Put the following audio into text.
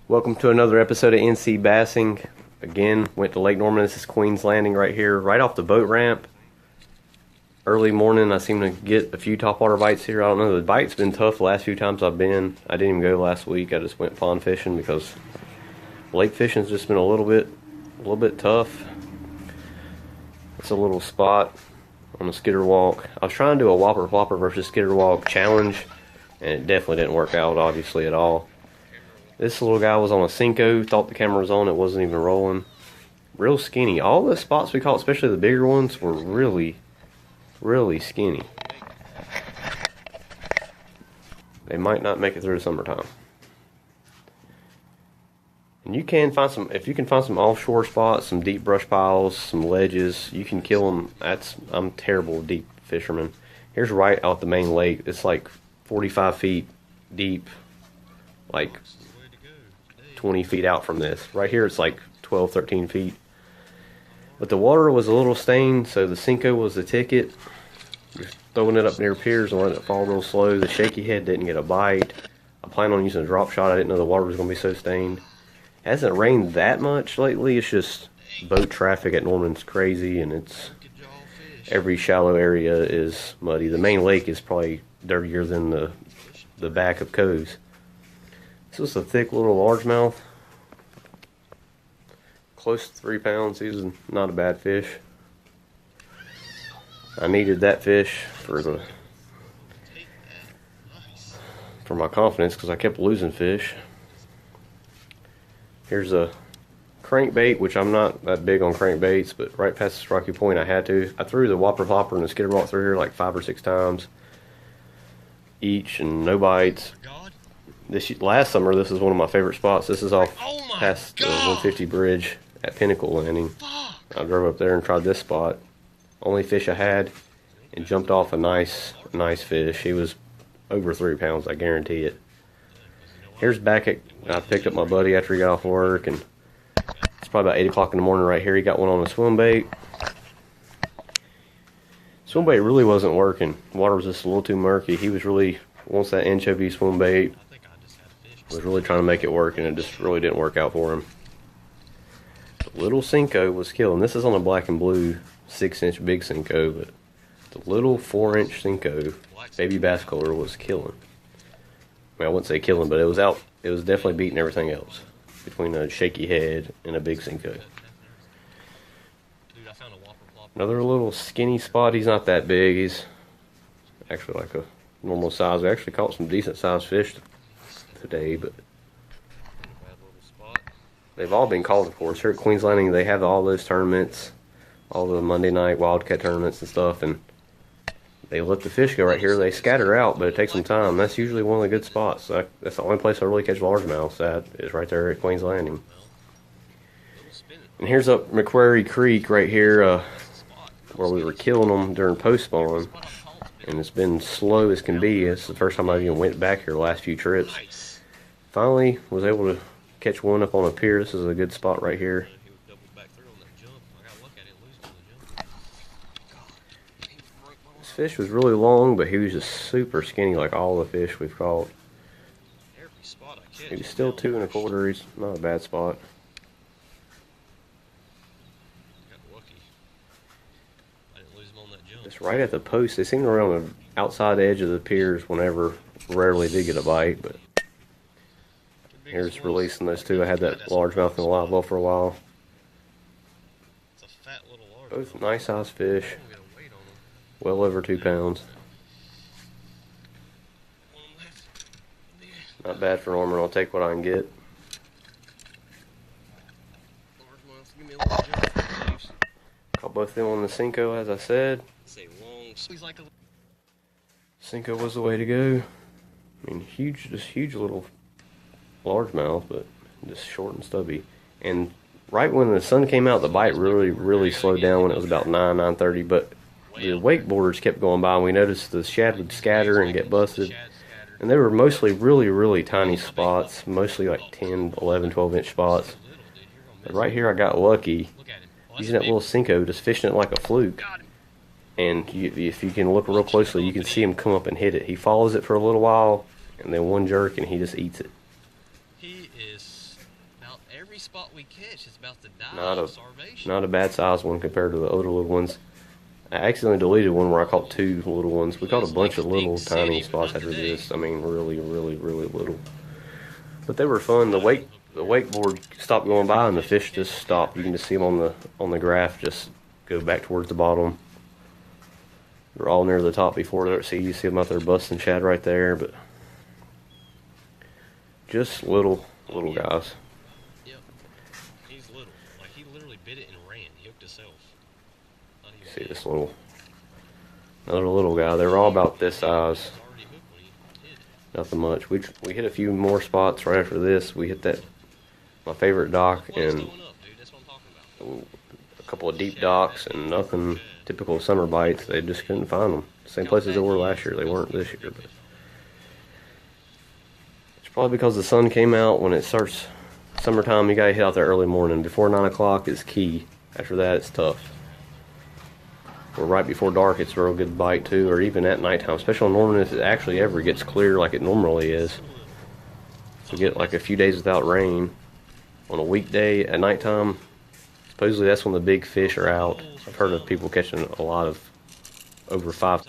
Welcome to another episode of NC Bassing. Again, went to Lake Norman. This is Queen's Landing right here, right off the boat ramp. Early morning, I seem to get a few topwater bites here. I don't know, the bite's been tough the last few times I've been. I didn't even go last week. I just went pond fishing because lake fishing's just been a little bit tough. It's a little spot on the skidder walk. I was trying to do a whopper versus skidder walk challenge, and it definitely didn't work out, obviously, at all. This little guy was on a senko, thought the camera was on, it wasn't even rolling. Real skinny. All the spots we caught, especially the bigger ones, were really skinny. They might not make it through the summertime. And you can find some, if you can find some offshore spots, some deep brush piles, some ledges, you can kill them. I'm terrible deep fisherman. Here's right out the main lake. It's like 45 feet deep, like 20 feet out from this. Right here it's like 12, 13 feet. But the water was a little stained, so the senko was the ticket. Just throwing it up near piers and letting it fall real slow. The shaky head didn't get a bite. I planned on using a drop shot. I didn't know the water was going to be so stained. It hasn't rained that much lately. It's just boat traffic at Norman's crazy, and it's every shallow area is muddy. The main lake is probably dirtier than the back of coves. This was a thick little largemouth, close to 3 pounds. He was not a bad fish. I needed that fish for my confidence because I kept losing fish. Here's a crankbait, which I'm not that big on crankbaits, but right past this rocky point I had to. I threw the whopper flopper and the skidder walk through here like 5 or 6 times each, and no bites. Last summer, this is one of my favorite spots. This is off past the 150 bridge at Pinnacle Landing. I drove up there and tried this spot. Only fish I had, and jumped off a nice fish. He was over 3 pounds, I guarantee it. Here's back at, I picked up my buddy after he got off work, and it's probably about 8 o'clock in the morning right here. He got one on a swimbaits. Swimbaits really wasn't working. Water was just a little too murky. He was really, once that anchovy swimbaits, was really trying to make it work, and it just really didn't work out for him. The little senko was killing. This is on a black and blue 6-inch big senko, but the little 4-inch senko, baby bass color, was killing. I mean, I wouldn't say killing, but it was out. It was definitely beating everything else between a shaky head and a big senko. Another little skinny spot. He's not that big. He's actually like a normal size. We actually caught some decent sized fish today, but they've all been called, of course. Here at Queen's Landing, they have all those tournaments, all the Monday night wildcat tournaments and stuff, and they let the fish go right here. They scatter out, but it takes some time. That's usually one of the good spots. That's the only place I really catch largemouths at, is right there at Queen's Landing. And here's up McQuarrie Creek right here, where we were killing them during post spawn. And it's been slow as can be. It's the first time I even went back here the last few trips. Finally was able to catch one up on a pier. This is a good spot right here. This fish was really long, but he was just super skinny like all the fish we've caught. He was still 2 1/4. He's not a bad spot. Just right at the post. They seem to run on the outside edge of the piers whenever. Rarely did get a bite, but here's releasing those two. I had that largemouth in the live well for a while. Both nice sized fish. Well over 2 pounds. Not bad for Norman. I'll take what I can get. Caught both of them on the senko, as I said. Senko was the way to go. I mean, just huge little largemouth, but just short and stubby. And right when the sun came out, the bite really slowed down when it was about 9:30. But the wakeboarders kept going by, and we noticed the shad would scatter and get busted. And they were mostly really tiny spots, mostly like 10, 11, 12-inch spots. But right here I got lucky, using that little senko, just fishing it like a fluke. And if you can look real closely, you can see him come up and hit it. He follows it for a little while, and then one jerk, and he just eats it. He is about every spot we catch is about to die Not of a starvation. not a bad sized one compared to the other little ones. I accidentally deleted one where I caught 2 little ones. We caught a bunch of little tiny spots after this. I mean, really, really, really little. But they were fun. The wakeboard stopped going by and the fish just stopped. You can just see them on the graph just go back towards the bottom. They're all near the top before there. See, you see them out there busting shad right there, but just little guys. Yep. He's little. Like, he literally bit it and ran. He hooked himself. Not even See dead. this another little guy. They were all about this size. He was already hooked when he hit it. Nothing much. We hit a few more spots right after this. We hit my favorite dock Well, it's and going up, dude. That's what I'm talking about. a couple of deep docks and nothing typical summer bites. They just couldn't find them. Same places they were last year. They weren't this year. But it's probably because the sun came out. When it starts summertime, you gotta hit out there early morning. Before 9 o'clock is key. After that, it's tough. Or right before dark, it's a real good bite too, or even at nighttime. Especially on Norman, if it actually ever gets clear like it normally is. So get like a few days without rain on a weekday at nighttime. Supposedly that's when the big fish are out. I've heard of people catching a lot of over 5